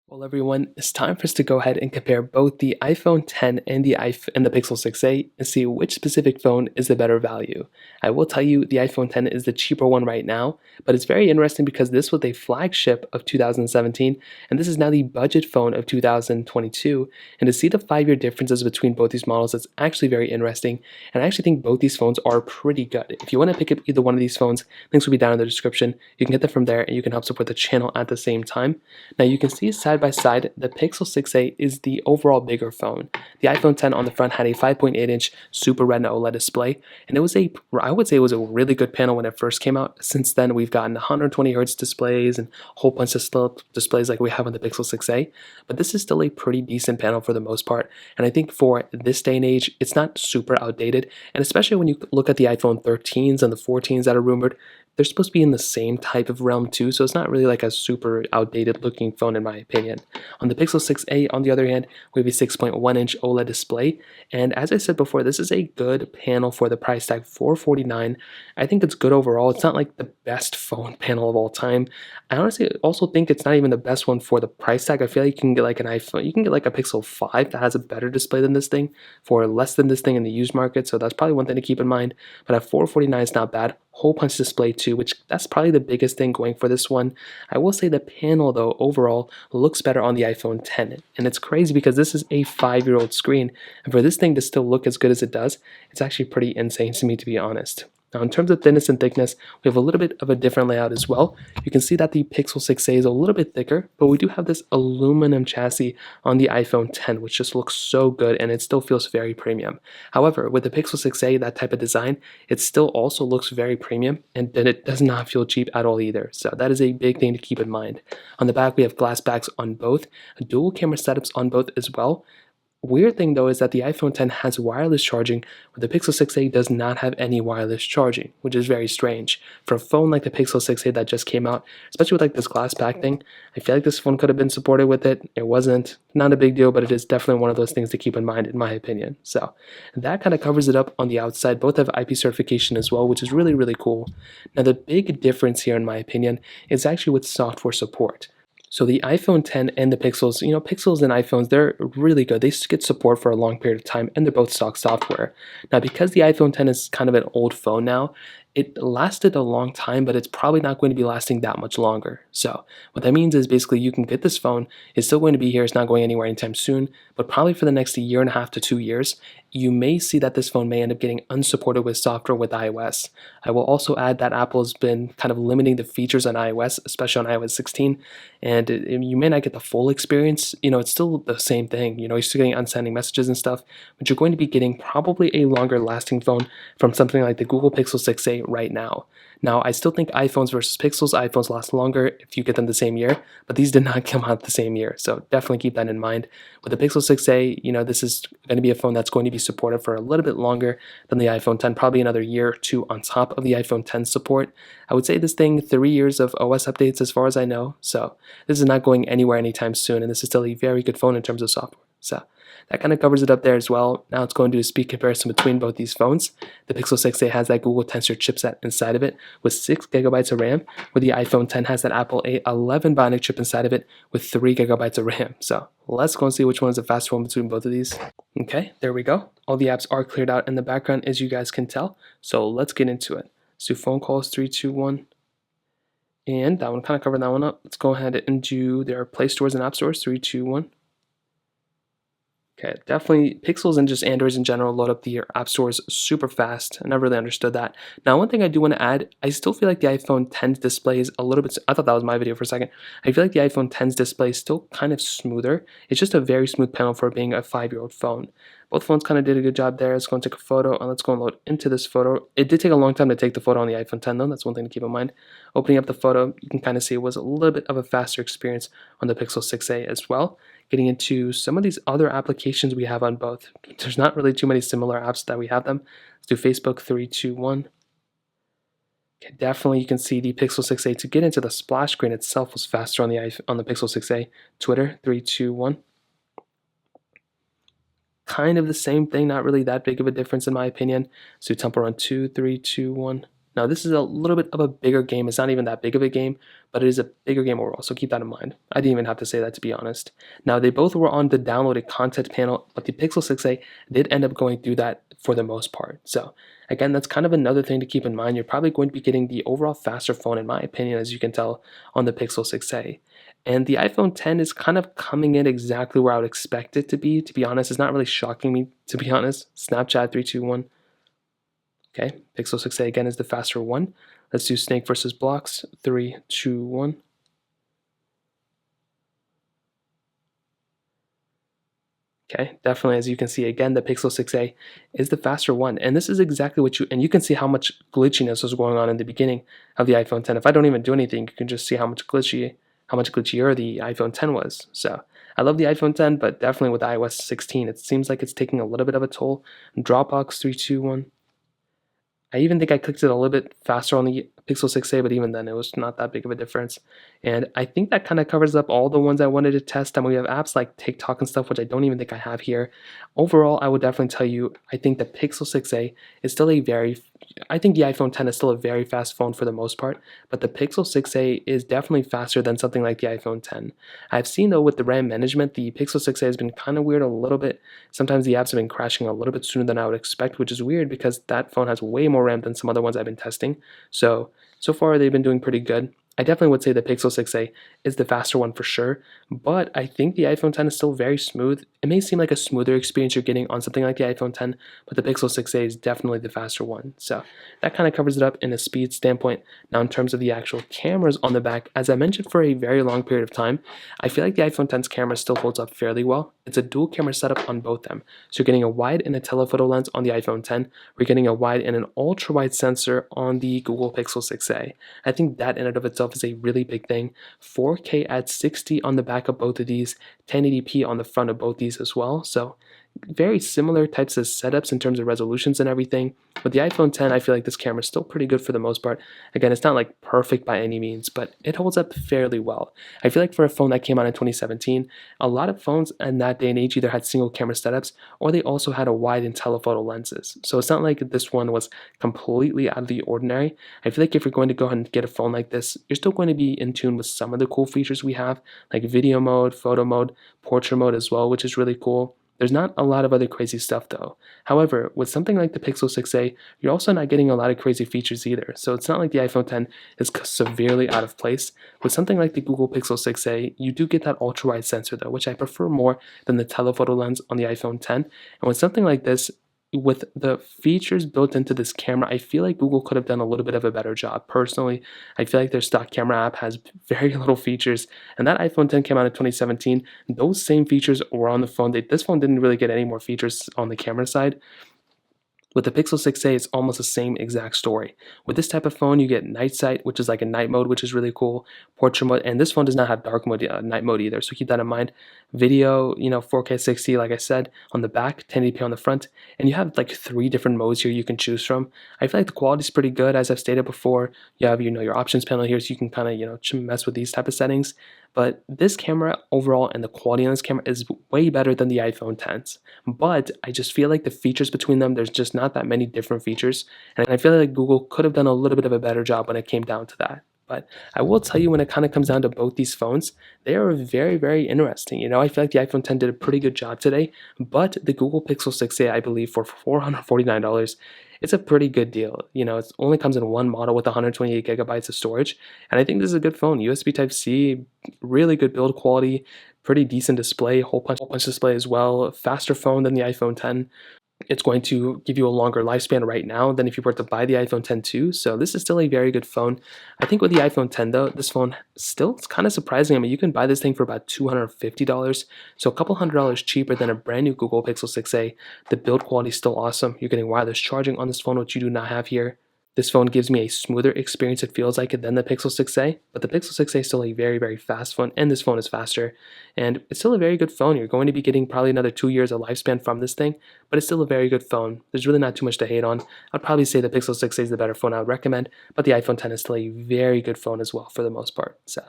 Well, everyone, it's time for us to go ahead and compare both the iPhone 10 and the Pixel 6a and see which specific phone is the better value. I will tell you the iPhone 10 is the cheaper one right now, but it's very interesting because this was a flagship of 2017 and this is now the budget phone of 2022. And to see the 5-year differences between both these models is actually very interesting. And I actually think both these phones are pretty good. If you want to pick up either one of these phones, links will be down in the description. You can get them from there and you can help support the channel at the same time. Now you can see side by side, the Pixel 6a is the overall bigger phone. The iPhone 10 on the front had a 5.8-inch Super Retina OLED display, and I would say it was a really good panel when it first came out. Since then, we've gotten 120Hz displays and a whole bunch of displays like we have on the Pixel 6a, but this is still a pretty decent panel for the most part, and I think for this day and age, it's not super outdated, and especially when you look at the iPhone 13s and the 14s that are rumored, they're supposed to be in the same type of realm too, so it's not really like a super outdated looking phone in my opinion. On the Pixel 6a, on the other hand, we have a 6.1-inch OLED display, and as I said before, this is a good panel for the price tag, $449. I think it's good overall. It's not like the best phone panel of all time. I honestly also think it's not even the best one for the price tag. I feel like you can get like an iPhone, you can get like a Pixel 5 that has a better display than this thing for less than this thing in the used market, so that's probably one thing to keep in mind. But at $449, it's not bad. Hole punch display too, which that's probably the biggest thing going for this one. I will say the panel though overall looks better on the iPhone 10, and it's crazy because this is a 5-year-old screen, and for this thing to still look as good as it does, it's actually pretty insane to me, to be honest. Now, in terms of thickness and thickness, we have a little bit of a different layout as well. You can see that the Pixel 6a is a little bit thicker, but we do have this aluminum chassis on the iPhone 10, which just looks so good and it still feels very premium. However, with the Pixel 6a, that type of design, it still also looks very premium, and then it does not feel cheap at all either. So that is a big thing to keep in mind. On the back, we have glass backs on both, dual camera setups on both as well. Weird thing though is that the iPhone 10 has wireless charging, but the Pixel 6a does not have any wireless charging, which is very strange. For a phone like the Pixel 6a that just came out, especially with like this glass back thing, I feel like this phone could have been supported with it. It wasn't. Not a big deal, but it is definitely one of those things to keep in mind, in my opinion. So that kind of covers it up on the outside. Both have IP certification as well, which is really, really cool. Now the big difference here, in my opinion, is actually with software support. So the iPhone 10 and the Pixels, Pixels and iPhones, they're really good. They get support for a long period of time, and they're both stock software. Now, because the iPhone 10 is kind of an old phone now, it lasted a long time, but it's probably not going to be lasting that much longer. So what that means is basically you can get this phone. It's still going to be here. It's not going anywhere anytime soon, but probably for the next 1.5 to 2 years, you may see that this phone may end up getting unsupported with software with iOS. I will also add that Apple has been kind of limiting the features on iOS, especially on iOS 16, and you may not get the full experience. It's still the same thing. You're still getting unsending messages and stuff, but you're going to be getting probably a longer lasting phone from something like the Google Pixel 6a right now. Now, I still think iPhones versus Pixels, iPhones last longer if you get them the same year, but these did not come out the same year, so definitely keep that in mind. With the Pixel 6a, this is going to be a phone that's going to be supported for a little bit longer than the iPhone 10, probably another year or two on top of the iPhone 10 support. I would say this thing, 3 years of OS updates as far as I know, so this is not going anywhere anytime soon, and this is still a very good phone in terms of software. So that kind of covers it up there as well. Now let's go and do a speed comparison between both these phones. The Pixel 6a has that Google Tensor chipset inside of it with 6 gigabytes of RAM, where the iPhone 10 has that Apple A11 Bionic chip inside of it with 3 gigabytes of RAM. So let's go and see which one is the faster one between both of these. Okay, there we go. All the apps are cleared out in the background, as you guys can tell. So let's get into it. Let's do phone calls, 3, 2, 1. And that one kind of covered that one up. Let's go ahead and do their Play Stores and App Stores, 3, 2, 1. Okay, definitely Pixels and just Androids in general load up the app stores super fast. I never really understood that. Now, one thing I do want to add, I still feel like the iPhone 10's display is a little bit, I thought that was my video for a second. I feel like the iPhone 10's display is still kind of smoother. It's just a very smooth panel for being a 5-year-old phone. Both phones kind of did a good job there. Let's go and take a photo, and let's go and load into this photo. It did take a long time to take the photo on the iPhone 10 though. That's one thing to keep in mind. Opening up the photo, you can kind of see it was a little bit of a faster experience on the Pixel 6a as well. Getting into some of these other applications we have on both. There's not really too many similar apps that we have them. Let's do Facebook, 3, 2, 1. Okay, definitely you can see the Pixel 6a to get into the splash screen itself was faster on the Pixel 6a. Twitter, 3, 2, 1. Kind of the same thing, not really that big of a difference in my opinion. So Temple Run 2, 3, 2, 1. Now, this is a little bit of a bigger game. It's not even that big of a game, but it is a bigger game overall, so keep that in mind. I didn't even have to say that, to be honest. Now, they both were on the downloaded content panel, but the Pixel 6a did end up going through that for the most part. So again, that's kind of another thing to keep in mind. You're probably going to be getting the overall faster phone, in my opinion, as you can tell on the Pixel 6a. And the iPhone 10 is kind of coming in exactly where I would expect it to be. To be honest, it's not really shocking me, to be honest. Snapchat 321. Okay, Pixel 6a again is the faster one. Let's do Snake versus Blocks. 3, 2, 1. Okay, definitely, as you can see, again, the Pixel 6a is the faster one. And this is exactly what and you can see how much glitchiness was going on in the beginning of the iPhone 10. If I don't even do anything, you can just see how much glitchier the iPhone 10 was. So I love the iPhone 10, but definitely with iOS 16, it seems like it's taking a little bit of a toll. Dropbox 3, 2, 1. I even think I clicked it a little bit faster on the Pixel 6a, but even then it was not that big of a difference. And I think that kind of covers up all the ones I wanted to test. And we have apps like TikTok and stuff, which I don't even think I have here. Overall, I would definitely tell you, I think the Pixel 6a is still I think the iPhone 10 is still a very fast phone for the most part, but the Pixel 6a is definitely faster than something like the iPhone 10. I've seen though with the RAM management, the Pixel 6a has been kind of weird a little bit. Sometimes the apps have been crashing a little bit sooner than I would expect, which is weird because that phone has way more RAM than some other ones I've been testing. So far they've been doing pretty good. I definitely would say the Pixel 6a is the faster one for sure, but I think the iPhone 10 is still very smooth. It may seem like a smoother experience you're getting on something like the iPhone 10, but the Pixel 6a is definitely the faster one. So that kind of covers it up in a speed standpoint. Now in terms of the actual cameras on the back, as I mentioned for a very long period of time, I feel like the iPhone 10's camera still holds up fairly well. It's a dual camera setup on both them. So you're getting a wide and a telephoto lens on the iPhone 10. We're getting a wide and an ultra wide sensor on the Google Pixel 6a. I think that in and of itself is a really big thing. 4K at 60 on the back of both of these, 1080p on the front of both these as well. So very similar types of setups in terms of resolutions and everything. With the iPhone 10, I feel like this camera is still pretty good for the most part. Again, it's not like perfect by any means, but it holds up fairly well. I feel like for a phone that came out in 2017, a lot of phones in that day and age either had single camera setups or they also had a wide and telephoto lenses. So it's not like this one was completely out of the ordinary. I feel like if you're going to go ahead and get a phone like this, you're still going to be in tune with some of the cool features we have, like video mode, photo mode, portrait mode as well, which is really cool. There's not a lot of other crazy stuff though. However, with something like the Pixel 6a, you're also not getting a lot of crazy features either. So it's not like the iPhone 10 is severely out of place. With something like the Google Pixel 6a, you do get that ultra-wide sensor though, which I prefer more than the telephoto lens on the iPhone 10. And with something like this, with the features built into this camera, I feel like Google could have done a little bit of a better job. Personally, I feel like their stock camera app has very little features, and that iPhone 10 came out in 2017. Those same features were on the phone. This phone didn't really get any more features on the camera side. With the Pixel 6a, it's almost the same exact story. With this type of phone, you get night sight, which is like a night mode, which is really cool. Portrait mode, and this phone does not have dark mode, night mode either, so keep that in mind. Video, 4K 60, like I said, on the back, 1080p on the front, and you have like 3 different modes here you can choose from. I feel like the quality is pretty good, as I've stated before. You have, your options panel here, so you can kind of, mess with these type of settings. But this camera overall and the quality on this camera is way better than the iPhone 10s. But I just feel like the features between them, there's just not that many different features. And I feel like Google could have done a little bit of a better job when it came down to that. But I will tell you, when it kind of comes down to both these phones, they are very, very interesting. I feel like the iPhone 10 did a pretty good job today, but the Google Pixel 6a, I believe, for $449, it's a pretty good deal. It only comes in one model with 128 gigabytes of storage, and I think this is a good phone. USB Type-C, really good build quality, pretty decent display, hole punch display as well, faster phone than the iPhone 10. It's going to give you a longer lifespan right now than if you were to buy the iPhone 10 too. So this is still a very good phone. I think with the iPhone 10 though, this phone still it's kind of surprising. I mean, you can buy this thing for about $250, so a couple $100 cheaper than a brand new Google Pixel 6a. The build quality is still awesome. You're getting wireless charging on this phone, which you do not have here. This phone gives me a smoother experience, it feels like, than the Pixel 6a, but the Pixel 6a is still a very, very fast phone, and this phone is faster. And it's still a very good phone. You're going to be getting probably another 2 years of lifespan from this thing, but it's still a very good phone. There's really not too much to hate on. I'd probably say the Pixel 6a is the better phone I would recommend, but the iPhone 10 is still a very good phone as well for the most part. So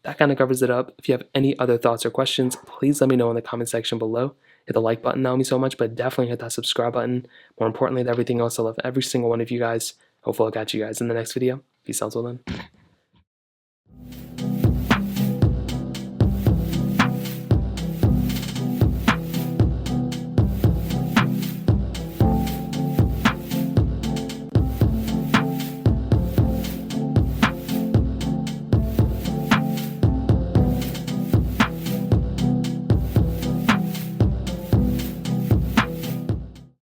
that kind of covers it up. If you have any other thoughts or questions, please let me know in the comment section below. Hit the like button, that would mean so much, but definitely hit that subscribe button. More importantly than everything else, I love every single one of you guys. Hopefully I'll catch you guys in the next video. Peace out till then.